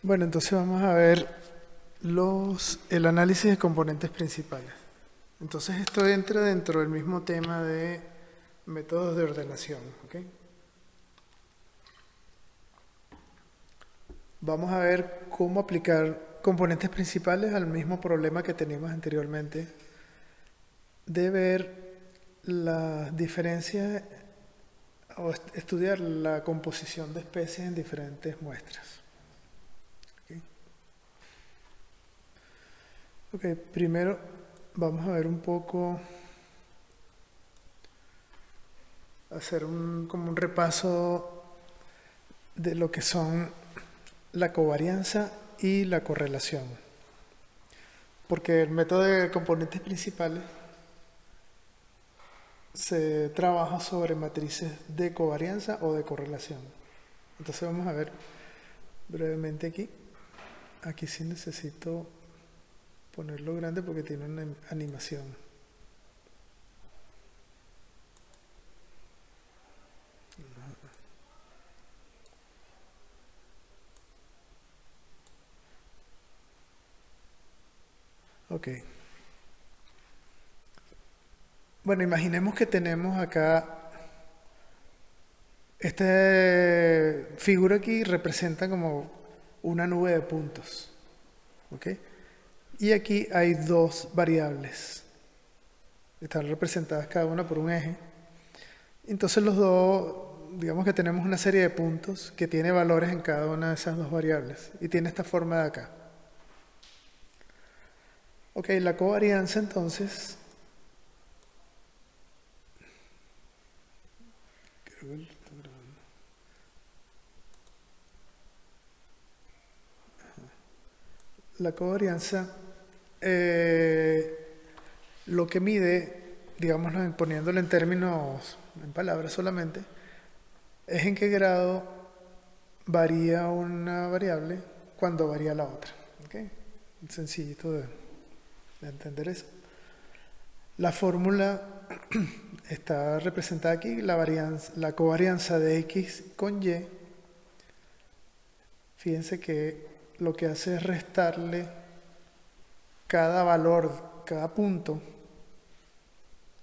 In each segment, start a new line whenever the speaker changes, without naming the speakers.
Bueno, entonces vamos a ver el análisis de componentes principales. Entonces esto entra dentro del mismo tema de métodos de ordenación. ¿Ok? Vamos a ver cómo aplicar componentes principales al mismo problema que teníamos anteriormente de ver las diferencias o estudiar la composición de especies en diferentes muestras. Ok, primero vamos a ver un poco, hacer como un repaso de lo que son la covarianza y la correlación. Porque el método de componentes principales se trabaja sobre matrices de covarianza o de correlación. Entonces vamos a ver brevemente aquí. Aquí sí necesito ponerlo grande porque tiene una animación. Ok. Bueno, imaginemos que tenemos acá, esta figura aquí representa como una nube de puntos. ¿Ok? Y aquí hay dos variables. Están representadas cada una por un eje. Entonces los dos, digamos que tenemos una serie de puntos que tiene valores en cada una de esas dos variables. Y tiene esta forma de acá. Ok, la covarianza entonces... La covarianza lo que mide, digamos poniéndolo en términos, en palabras solamente, es en qué grado varía una variable cuando varía la otra. ¿Okay? Sencillito de entender eso. La fórmula está representada aquí, la covarianza de X con Y. Fíjense que lo que hace es restarle cada valor, cada punto,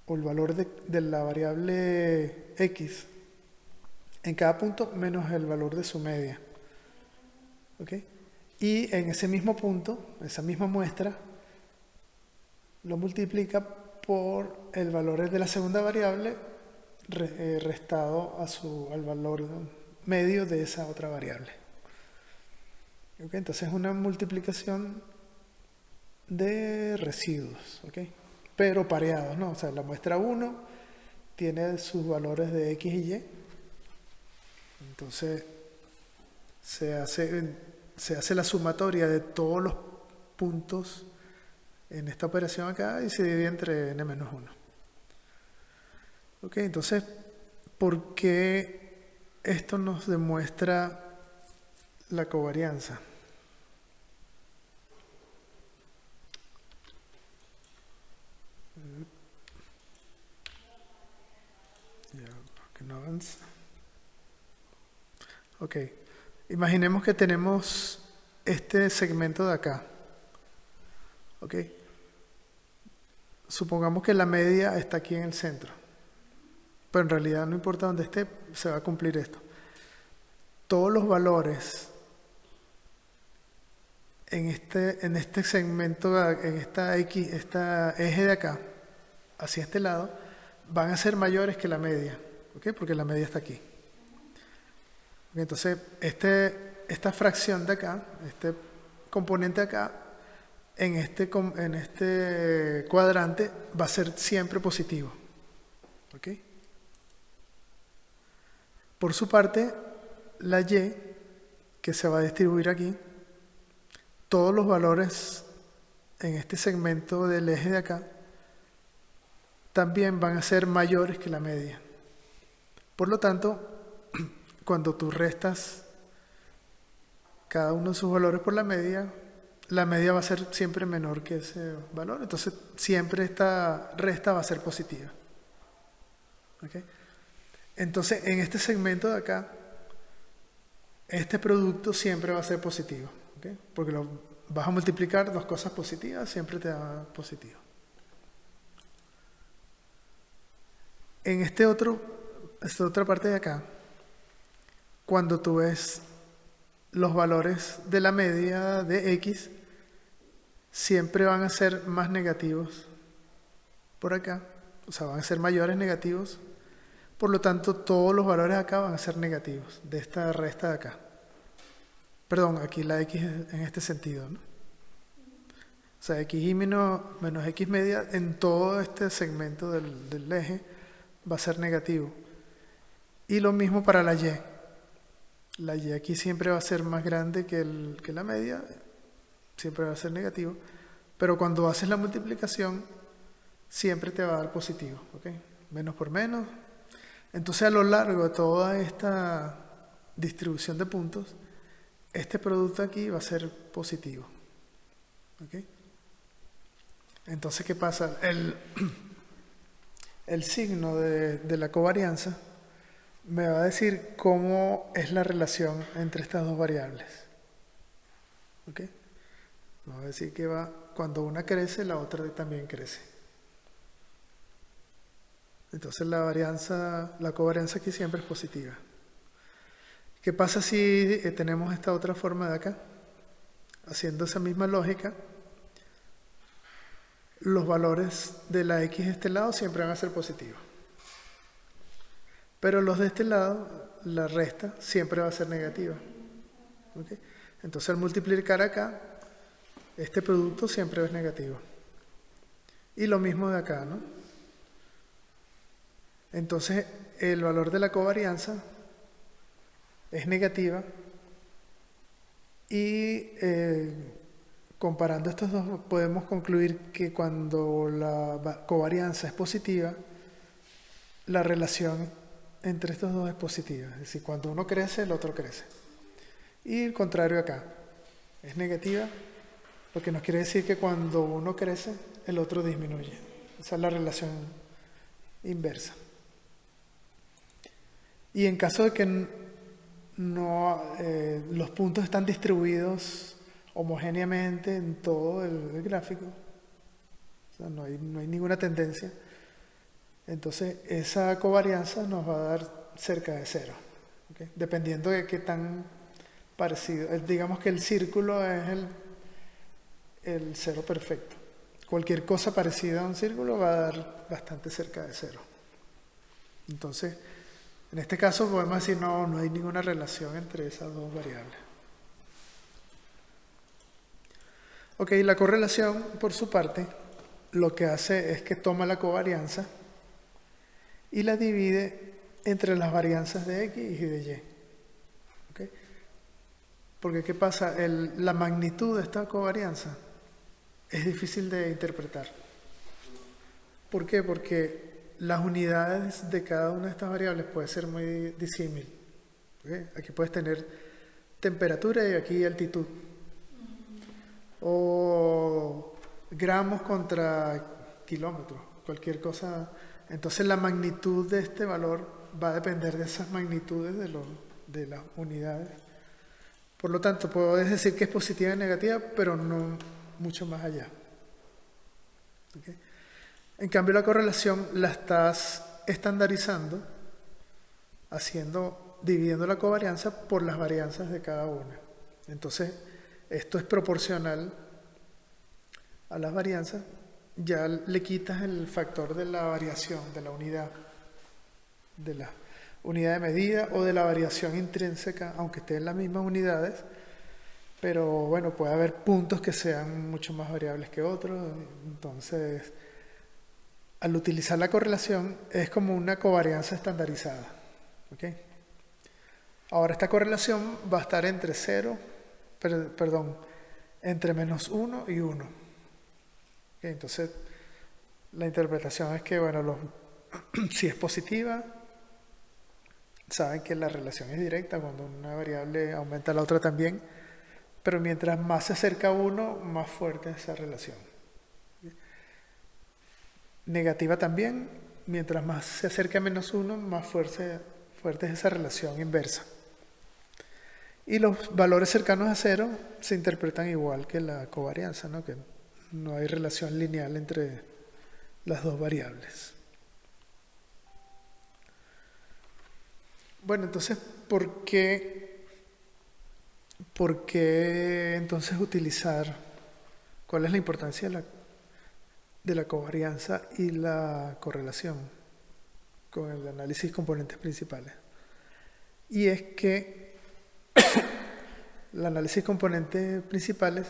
o el valor de la variable X, en cada punto menos el valor de su media. ¿Ok? Y en ese mismo punto, esa misma muestra, lo multiplica por el valor de la segunda variable restado al valor medio de esa otra variable. ¿Ok? Entonces es una multiplicación de residuos, ¿ok? Pero pareados, ¿no? O sea, la muestra 1 tiene sus valores de X y Y. Entonces se hace la sumatoria de todos los puntos en esta operación acá y se divide entre n-1. Ok, entonces, ¿por qué esto nos demuestra la covarianza? Ya, que no avanza. Ok, imaginemos que tenemos este segmento de acá. Ok, supongamos que la media está aquí en el centro. Pero en realidad no importa dónde esté, se va a cumplir esto. Todos los valores en este segmento, en esta eje de acá, hacia este lado, van a ser mayores que la media, ¿ok? Porque la media está aquí. ¿Okay? Entonces, esta fracción de acá, este componente de acá, en este cuadrante va a ser siempre positivo. ¿Ok? Por su parte, la Y, que se va a distribuir aquí, todos los valores en este segmento del eje de acá también van a ser mayores que la media. Por lo tanto, cuando tú restas cada uno de sus valores por la media va a ser siempre menor que ese valor. Entonces, siempre esta resta va a ser positiva. ¿Okay? Entonces, en este segmento de acá, este producto siempre va a ser positivo. ¿ok? Porque vas a multiplicar dos cosas positivas, siempre te da positivo. En esta otra parte de acá, cuando tú ves los valores de la media de x, siempre van a ser más negativos por acá, o sea, van a ser mayores negativos. Por lo tanto, todos los valores acá van a ser negativos, de esta resta de acá. Perdón, aquí la x en este sentido, ¿no? O sea, x y menos x media en todo este segmento del eje va a ser negativo. Y lo mismo para la y. La y aquí siempre va a ser más grande que la media, siempre va a ser negativo. Pero cuando haces la multiplicación, siempre te va a dar positivo, ¿ok? Menos por menos. Entonces, a lo largo de toda esta distribución de puntos, este producto aquí va a ser positivo, ¿ok? Entonces, ¿qué pasa? El signo de la covarianza me va a decir cómo es la relación entre estas dos variables, ¿ok? Me va a decir que cuando una crece, la otra también crece. Entonces la covarianza aquí siempre es positiva. ¿Qué pasa si tenemos esta otra forma de acá? Haciendo esa misma lógica, los valores de la x de este lado siempre van a ser positivos. Pero los de este lado, la resta siempre va a ser negativa. ¿Okay? Entonces al multiplicar acá, este producto siempre es negativo. Y lo mismo de acá, ¿no? Entonces el valor de la covarianza es negativa y comparando estos dos podemos concluir que cuando la covarianza es positiva, la relación entre estos dos es positiva. Es decir, cuando uno crece, el otro crece. Y el contrario acá, es negativa, lo que nos quiere decir que cuando uno crece, el otro disminuye. Esa es la relación inversa. Y en caso de que los puntos están distribuidos homogéneamente en todo el gráfico, o sea, no hay ninguna tendencia, entonces esa covarianza nos va a dar cerca de cero, ¿okay? Dependiendo de qué tan parecido. Digamos que el círculo es el cero perfecto. Cualquier cosa parecida a un círculo va a dar bastante cerca de cero. Entonces, en este caso podemos decir no hay ninguna relación entre esas dos variables. Ok, la correlación, por su parte, lo que hace es que toma la covarianza y la divide entre las varianzas de x y de y. ¿Okay? Porque ¿qué pasa? La magnitud de esta covarianza es difícil de interpretar. ¿Por qué? Porque las unidades de cada una de estas variables puede ser muy disímil. ¿Okay? Aquí puedes tener temperatura y aquí altitud. O gramos contra kilómetros, cualquier cosa. Entonces la magnitud de este valor va a depender de esas magnitudes de las unidades. Por lo tanto, puedes decir que es positiva y negativa, pero no mucho más allá. ¿Okay? En cambio, la correlación la estás estandarizando, dividiendo la covarianza por las varianzas de cada una. Entonces, esto es proporcional a las varianzas. Ya le quitas el factor de la variación, de la unidad de medida o de la variación intrínseca, aunque estén en las mismas unidades, pero bueno, puede haber puntos que sean mucho más variables que otros. Entonces, al utilizar la correlación, es como una covarianza estandarizada. ¿Okay? Ahora, esta correlación va a estar entre entre menos 1 y 1. ¿Okay? Entonces, la interpretación es que, bueno, si es positiva, saben que la relación es directa, cuando una variable aumenta la otra también, pero mientras más se acerca a 1, más fuerte es esa relación. Negativa también, mientras más se acerca a menos 1, más fuerte es esa relación inversa. Y los valores cercanos a cero se interpretan igual que la covarianza, ¿no? Que no hay relación lineal entre las dos variables. Bueno, entonces, ¿por qué entonces utilizar, cuál es la importancia de la covarianza y la correlación con el análisis de componentes principales? Y es que el análisis de componentes principales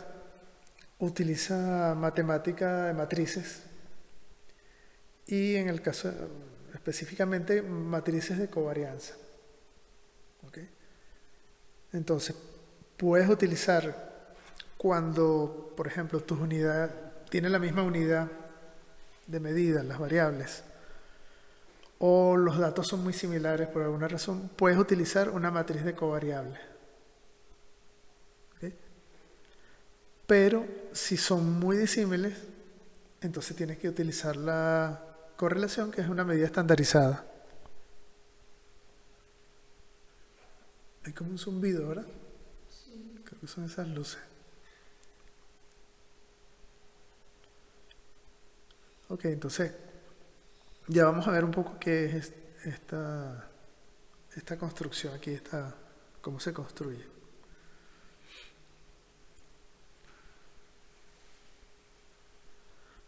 utiliza matemática de matrices y en el caso específicamente matrices de covarianza. ¿Okay? Entonces, puedes utilizar cuando, por ejemplo, tus unidades tienen la misma unidad de medida, las variables, o los datos son muy similares por alguna razón, puedes utilizar una matriz de covariables. ¿Okay? Pero si son muy disímiles, entonces tienes que utilizar la correlación, que es una medida estandarizada. Hay como un zumbido, ¿verdad? Sí. Creo que son esas luces. Ok, entonces ya vamos a ver un poco qué es esta construcción aquí, cómo se construye.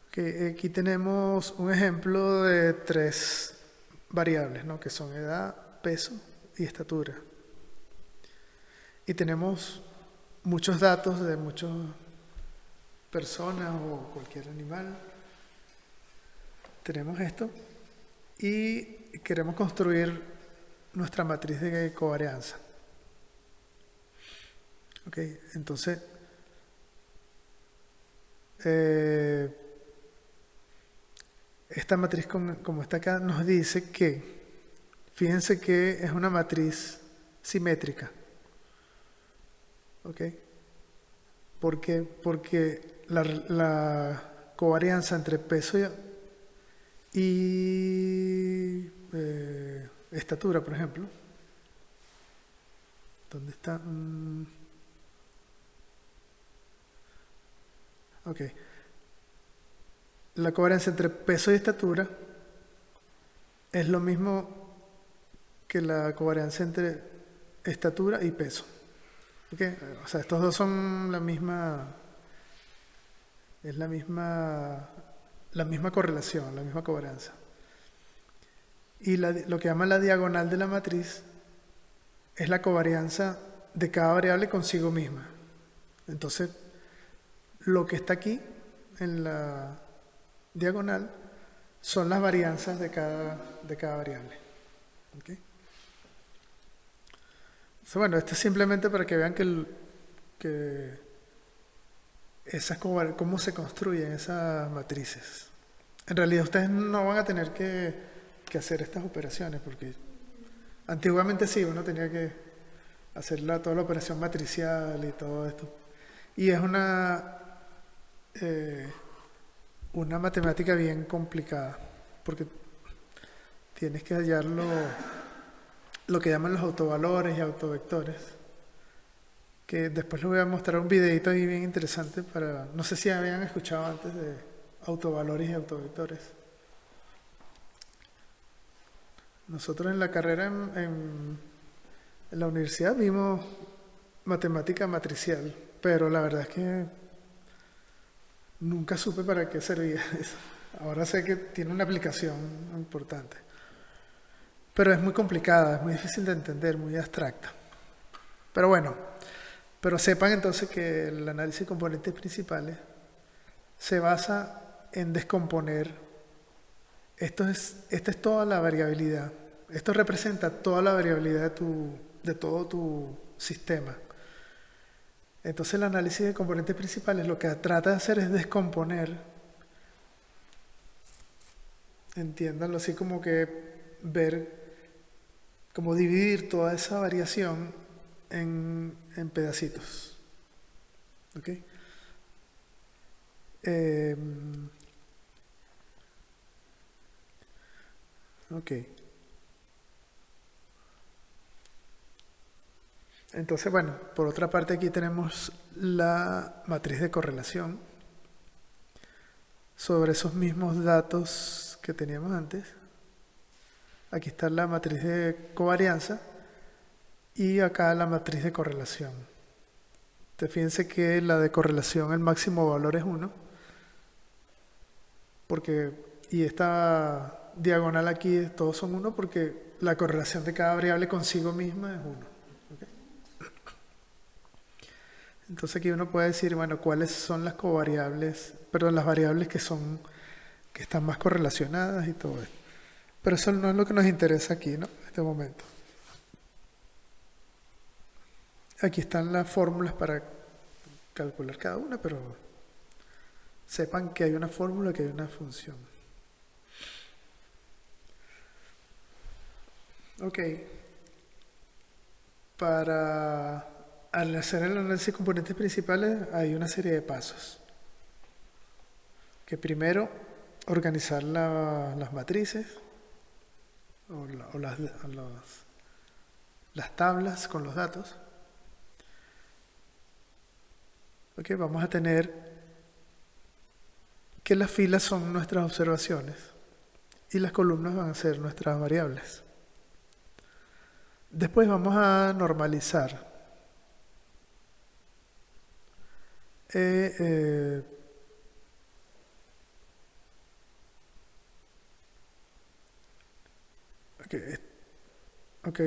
Okay, aquí tenemos un ejemplo de 3 variables, ¿no? Que son edad, peso y estatura. Y tenemos muchos datos de muchas personas o cualquier animal. Tenemos esto y queremos construir nuestra matriz de covarianza. Ok, entonces esta matriz como está acá nos dice que, fíjense que es una matriz simétrica. ¿Ok? ¿Por qué? Porque la covarianza entre peso y estatura, por ejemplo. ¿Dónde está? Ok. La covarianza entre peso y estatura es lo mismo que la covarianza entre estatura y peso. ¿Okay? O sea, estos dos son la misma correlación, la misma covarianza. Y lo que llaman la diagonal de la matriz es la covarianza de cada variable consigo misma. Entonces, lo que está aquí en la diagonal son las varianzas de cada variable. ¿Okay? Bueno, esto es simplemente para que vean cómo se construyen esas matrices. En realidad ustedes no van a tener que hacer estas operaciones, porque antiguamente sí, uno tenía que hacer toda la operación matricial y todo esto. Y es una matemática bien complicada, porque tienes que hallar lo que llaman los autovalores y autovectores, que después les voy a mostrar un videito ahí bien interesante no sé si habían escuchado antes de autovalores y autovectores. Nosotros en la carrera en la universidad vimos matemática matricial, pero la verdad es que nunca supe para qué servía eso. Ahora sé que tiene una aplicación importante. Pero es muy complicada, es muy difícil de entender, muy abstracta. Pero bueno, sepan entonces que el análisis de componentes principales se basa en descomponer. Esta es toda la variabilidad. Esto representa toda la variabilidad de todo tu sistema. Entonces el análisis de componentes principales lo que trata de hacer es descomponer, entiéndanlo así, como que ver, como dividir toda esa variación en pedacitos. ¿Ok? Ok. Entonces, bueno, por otra parte aquí tenemos la matriz de correlación sobre esos mismos datos que teníamos antes. Aquí está la matriz de covarianza y acá la matriz de correlación. Entonces, fíjense que la de correlación, el máximo valor es 1, y esta diagonal aquí, todos son 1 porque la correlación de cada variable consigo misma es 1. ¿Okay? Entonces aquí uno puede decir, bueno, cuáles son las las variables que están más correlacionadas y todo esto. Pero eso no es lo que nos interesa aquí, ¿no? En este momento. Aquí están las fórmulas para calcular cada una, pero sepan que hay una fórmula, que hay una función. Ok. Al hacer el análisis de componentes principales hay una serie de pasos. Que primero, organizar las matrices o las tablas con los datos. Okay, vamos a tener que las filas son nuestras observaciones y las columnas van a ser nuestras variables. Después vamos a normalizar.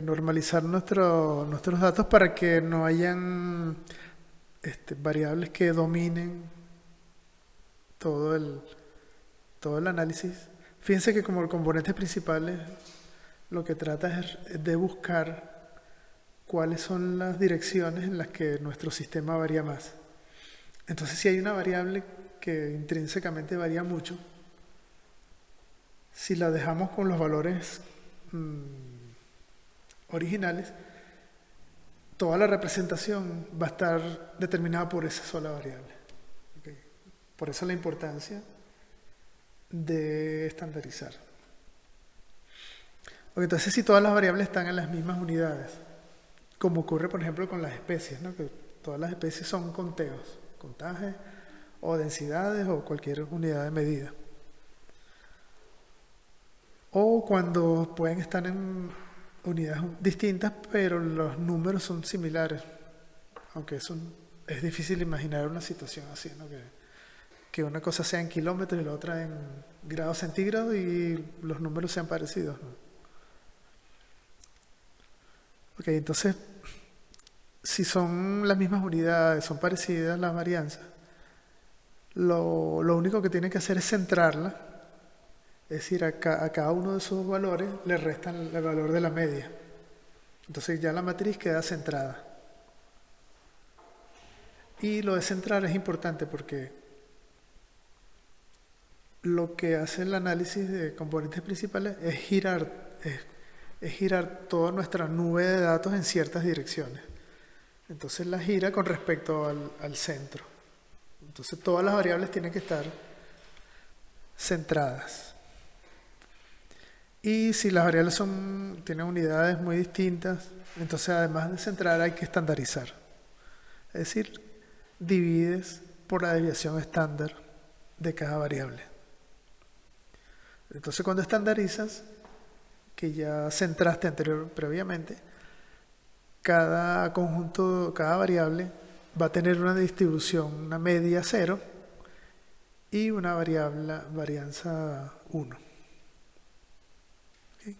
Normalizar nuestros datos para que no hayan variables que dominen todo el análisis. Fíjense que como componentes principales lo que trata es de buscar cuáles son las direcciones en las que nuestro sistema varía más. Entonces, si hay una variable que intrínsecamente varía mucho, si la dejamos con los valores originales, toda la representación va a estar determinada por esa sola variable. ¿Okay? Por eso la importancia de estandarizar. Porque entonces, si todas las variables están en las mismas unidades, como ocurre por ejemplo con las especies, ¿no? Que todas las especies son conteos, contajes o densidades o cualquier unidad de medida. O cuando pueden estar en unidades distintas, pero los números son similares. Aunque eso es difícil imaginar una situación así, ¿no? Que una cosa sea en kilómetros y la otra en grados centígrados y los números sean parecidos, ¿no? Ok, entonces, si son las mismas unidades, son parecidas las varianzas, lo único que tienen que hacer es centrarla, es decir, a cada uno de esos valores le restan el valor de la media. Entonces ya la matriz queda centrada. Y lo de centrar es importante porque lo que hace el análisis de componentes principales es girar toda nuestra nube de datos en ciertas direcciones. Entonces la gira con respecto al centro. Entonces todas las variables tienen que estar centradas. Y si las variables tienen unidades muy distintas, entonces además de centrar hay que estandarizar. Es decir, divides por la desviación estándar de cada variable. Entonces cuando estandarizas, que ya centraste previamente, cada variable va a tener una distribución, una media 0 y una varianza 1. ¿Okay?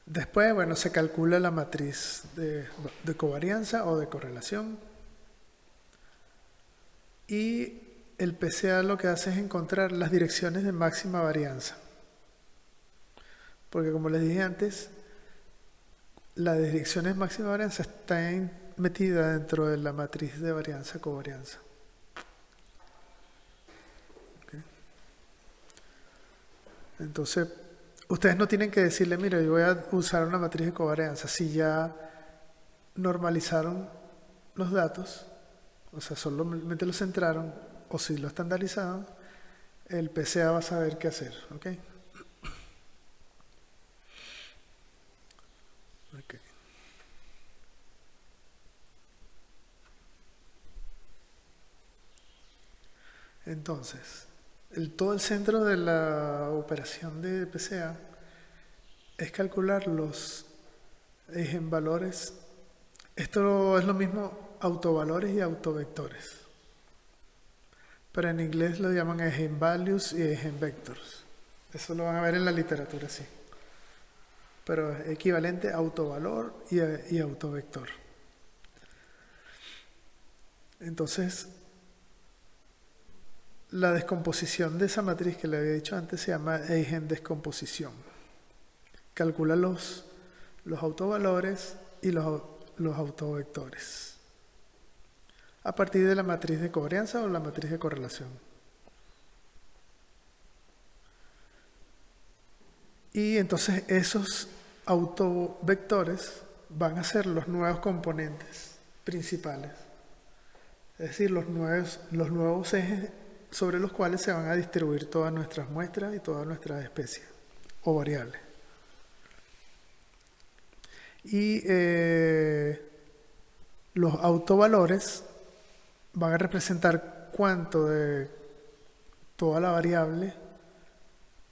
Después, bueno, se calcula la matriz de covarianza o de correlación. Y el PCA lo que hace es encontrar las direcciones de máxima varianza. Porque como les dije antes, la dirección de máxima varianza está metida dentro de la matriz de varianza-covarianza. ¿Okay? Entonces, ustedes no tienen que decirle, mira, yo voy a usar una matriz de covarianza. Si ya normalizaron los datos, o sea, solamente lo centraron, o si lo estandarizaron, el PCA va a saber qué hacer. ¿Okay? Entonces, todo el centro de la operación de PCA es calcular los eigenvalores. Esto es lo mismo autovalores y autovectores. Pero en inglés lo llaman eigenvalues y eigenvectors. Eso lo van a ver en la literatura, sí. Pero es equivalente a autovalor y autovector. Entonces, la descomposición de esa matriz que le había dicho antes se llama eigendescomposición. Calcula los autovalores y los autovectores a partir de la matriz de covarianza o la matriz de correlación. Y entonces esos autovectores van a ser los nuevos componentes principales. Es decir, los nuevos ejes sobre los cuales se van a distribuir todas nuestras muestras y todas nuestras especies o variables. Y los autovalores van a representar cuánto de toda la variable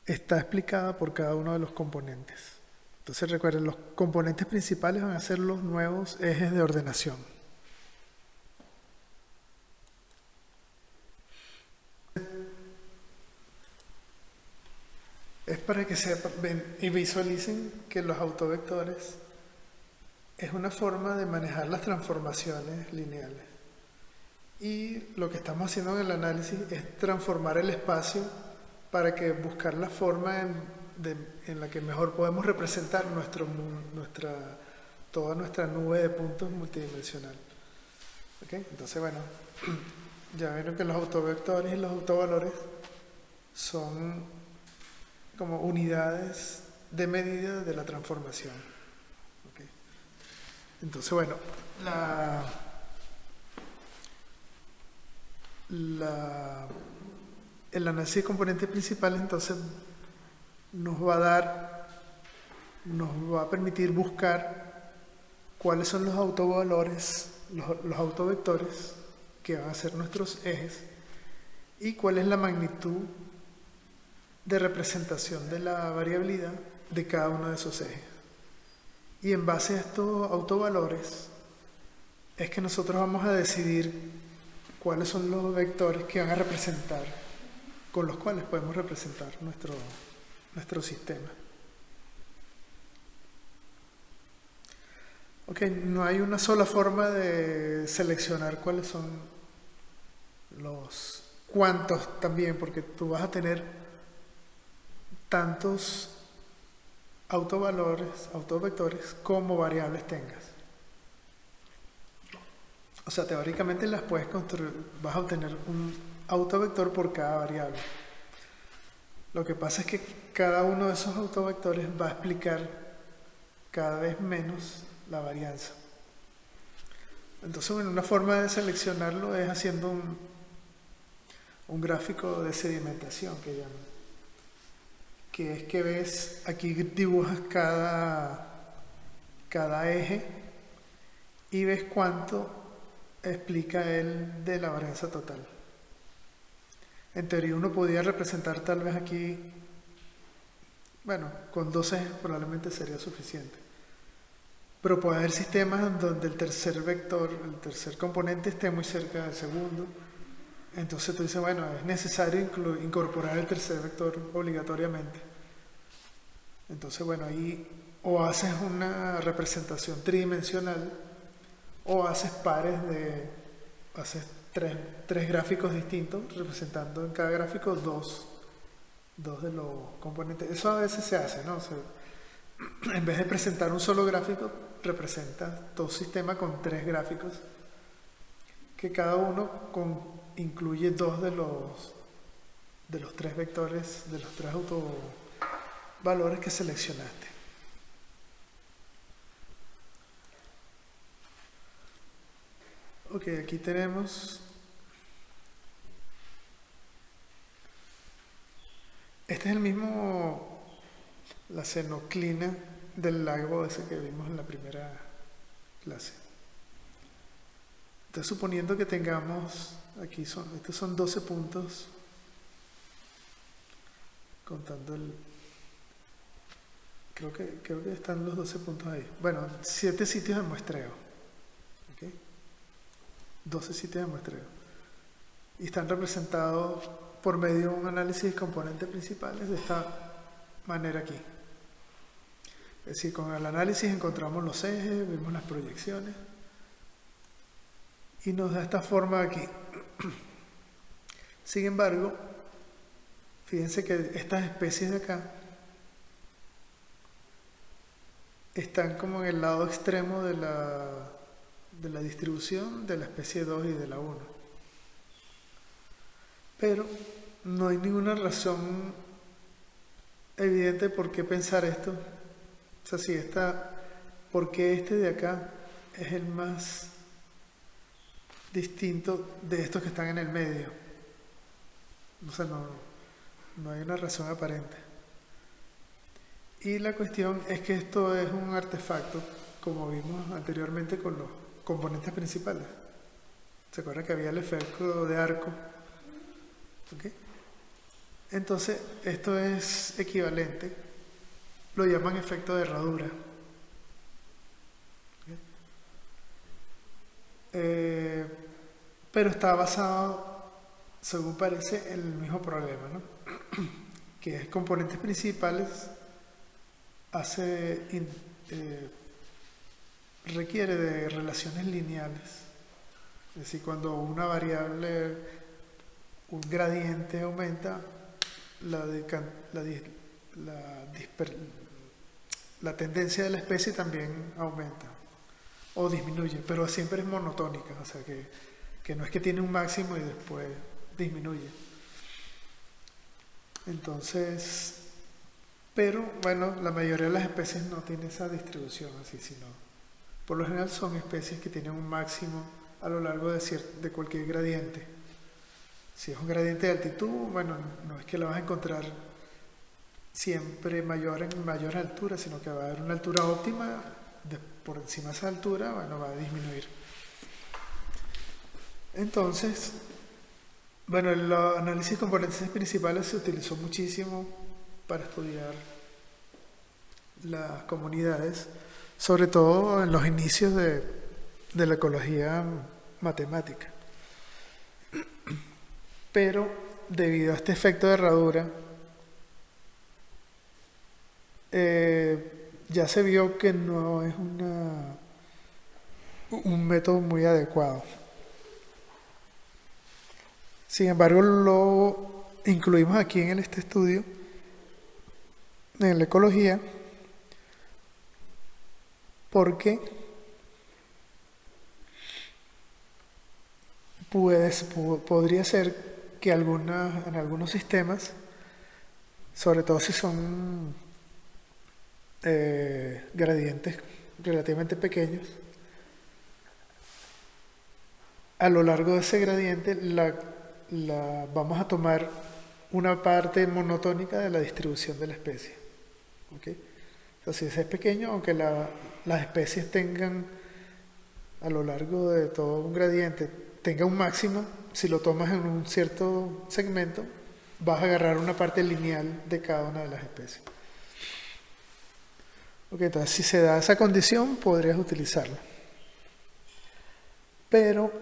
está explicada por cada uno de los componentes. Entonces recuerden, los componentes principales van a ser los nuevos ejes de ordenación. Es para que sepan y visualicen que los autovectores es una forma de manejar las transformaciones lineales. Y lo que estamos haciendo en el análisis es transformar el espacio para que buscar la forma en la que mejor podemos representar toda nuestra nube de puntos multidimensional. ¿Okay? Entonces, bueno, ya vieron que los autovectores y los autovalores son como unidades de medida de la transformación. ¿Okay? Entonces, bueno, el análisis de componentes principales entonces nos va a permitir buscar cuáles son los autovalores, los autovectores que van a ser nuestros ejes y cuál es la magnitud de representación de la variabilidad de cada uno de esos ejes. Y en base a estos autovalores es que nosotros vamos a decidir cuáles son los vectores que van a representar, con los cuales podemos representar nuestro sistema. Ok, no hay una sola forma de seleccionar cuáles son los cuántos también, porque tú vas a tener tantos autovalores, autovectores, como variables tengas. O sea, teóricamente las puedes construir, vas a obtener un autovector por cada variable. Lo que pasa es que cada uno de esos autovectores va a explicar cada vez menos la varianza. Entonces, bueno, una forma de seleccionarlo es haciendo un gráfico de sedimentación que llaman. Que es que ves, aquí dibujas cada eje y ves cuánto explica él de la varianza total. En teoría uno podría representar tal vez aquí, bueno, con 2 ejes probablemente sería suficiente. Pero puede haber sistemas donde el tercer vector, el tercer componente esté muy cerca del segundo. Entonces tú dices, bueno, es necesario incorporar el tercer vector obligatoriamente. Entonces, bueno, ahí o haces una representación tridimensional o haces haces tres gráficos distintos, representando en cada gráfico dos de los componentes. Eso a veces se hace, ¿no? O sea, en vez de presentar un solo gráfico, representa todo sistema con 3 gráficos, que cada uno incluye 2 de los 3 vectores, de los 3 autovalores que seleccionaste. Ok, aquí tenemos este es el mismo, la senoclina del lago ese que vimos en la primera clase. Entonces, suponiendo que tengamos, estos son 12 puntos, contando creo que están los 12 puntos ahí. Bueno, 7 sitios de muestreo. ¿Ok? 12 sitios de muestreo. Y están representados por medio de un análisis de componentes principales de esta manera aquí. Es decir, con el análisis encontramos los ejes, vemos las proyecciones y nos da esta forma aquí. Sin embargo, fíjense que estas especies de acá están como en el lado extremo de la distribución de la especie 2 y de la 1. Pero no hay ninguna razón evidente por qué pensar esto. O sea, si ¿por qué este de acá es el más distinto de estos que están en el medio? O sea, no hay una razón aparente. Y la cuestión es que esto es un artefacto, como vimos anteriormente con los componentes principales. ¿Se acuerdan que había el efecto de arco? ¿Okay? Entonces, esto es equivalente, lo llaman efecto de herradura. Pero está basado, según parece, en el mismo problema, ¿no? Que es componentes principales requiere de relaciones lineales. Es decir, cuando una variable, un gradiente aumenta, la tendencia de la especie también aumenta o disminuye, pero siempre es monotónica, o sea que no es que tiene un máximo y después disminuye. Entonces, pero bueno, la mayoría de las especies no tiene esa distribución así, sino por lo general son especies que tienen un máximo a lo largo de cualquier gradiente. Si es un gradiente de altitud, bueno, no es que lo vas a encontrar siempre mayor en mayor altura, sino que va a haber una altura óptima, por encima de esa altura, bueno, va a disminuir. Entonces, bueno, el análisis de componentes principales se utilizó muchísimo para estudiar las comunidades, sobre todo en los inicios de la ecología matemática. Pero debido a este efecto de herradura, ya se vio que no es un método muy adecuado. Sin embargo, lo incluimos aquí en este estudio, en la ecología, porque podría ser que en algunos sistemas, sobre todo si son gradientes relativamente pequeños, a lo largo de ese gradiente vamos a tomar una parte monotónica de la distribución de la especie. ¿Okay? Entonces, si es pequeño, aunque las especies tengan a lo largo de todo un gradiente, tenga un máximo, si lo tomas en un cierto segmento, vas a agarrar una parte lineal de cada una de las especies. Okay, entonces, si se da esa condición, podrías utilizarlo. Pero,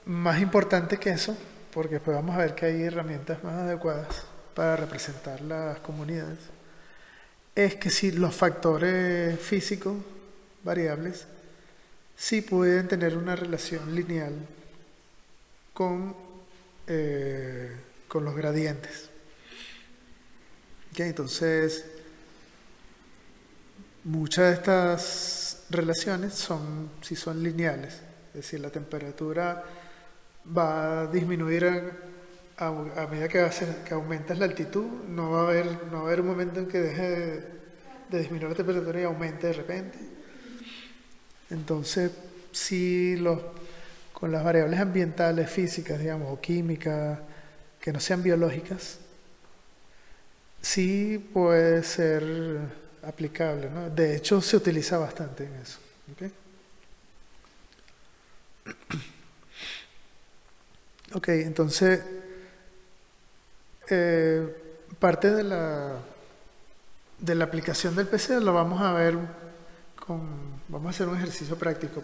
más importante que eso, porque después vamos a ver que hay herramientas más adecuadas para representar las comunidades, es que si los factores físicos variables sí pueden tener una relación lineal con los gradientes. ¿Okay? Entonces, muchas de estas relaciones son lineales, es decir, la temperatura va a disminuir a medida que aumentas la altitud, no va a haber un momento en que deje de disminuir la temperatura y aumente de repente. Entonces, si con las variables ambientales, físicas, digamos, o químicas, que no sean biológicas, sí puede ser aplicable, ¿no? De hecho, se utiliza bastante en eso. ¿Okay? Ok, entonces parte de la aplicación del PC lo vamos a ver vamos a hacer un ejercicio práctico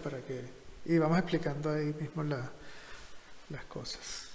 y vamos explicando ahí mismo las cosas.